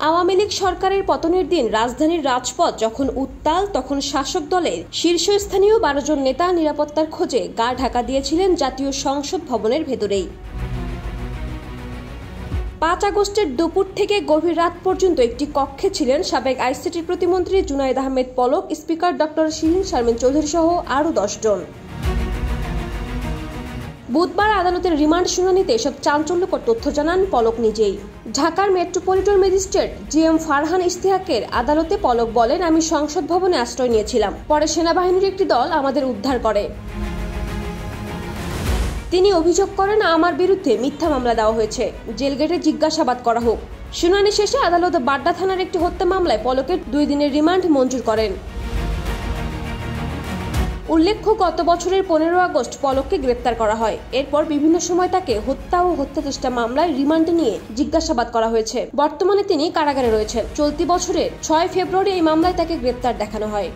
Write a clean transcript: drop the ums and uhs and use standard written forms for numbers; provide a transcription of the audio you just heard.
আওয়ামী লীগ সরকারের পতনের দিন রাজধানীর রাজপথ যখন উত্তাল, তখন শাসক দলের শীর্ষস্থানীয় 12 জন নেতা নিরাপত্তার খোঁজে গা ঢাকা দিয়েছিলেন জাতীয় সংসদ ভবনের ভেতরেই। 5 আগস্টের দুপুর থেকে গভীর রাত পর্যন্ত একটি কক্ষে ছিলেন সাবেক আইসিটির প্রতিমন্ত্রী জুনায়েদ আহমেদ পলক, স্পিকার ডক্টর শিরিন শারমিন চৌধুরী সহ আরও 10 জন। বুধবার আদালতের রিমান্ড শুনানিতে এসব চাঞ্চল্যকর তথ্য জানান পলক নিজেই। ঢাকার মেট্রোপলিটন ম্যাজিস্ট্রেট জিএম ফারহান ইশতিয়াকের আদালতে পলক বলেন, আমি সংসদ ভবনে আশ্রয় নিয়েছিলাম, পরে সেনাবাহিনীর একটি দল আমাদের উদ্ধার করে। তিনি অভিযোগ করেন, আমার বিরুদ্ধে মিথ্যা মামলা দেওয়া হয়েছে, জেলগেটে জিজ্ঞাসাবাদ করা হোক। শুনানি শেষে আদালত বাড্ডা থানার একটি হত্যা মামলায় পলকের 2 দিনের রিমান্ড মঞ্জুর করেন। উল্লেখ্য, গত বছরের 15 আগস্ট পলককে গ্রেপ্তার করা হয়। এরপর বিভিন্ন সময় তাকে হত্যা ও হত্যাচেষ্টা মামলায় রিমান্ডে নিয়ে জিজ্ঞাসাবাদ করা হয়েছে। বর্তমানে তিনি কারাগারে রয়েছেন। চলতি বছরের 6 ফেব্রুয়ারি এই মামলায় তাকে গ্রেপ্তার দেখানো হয়।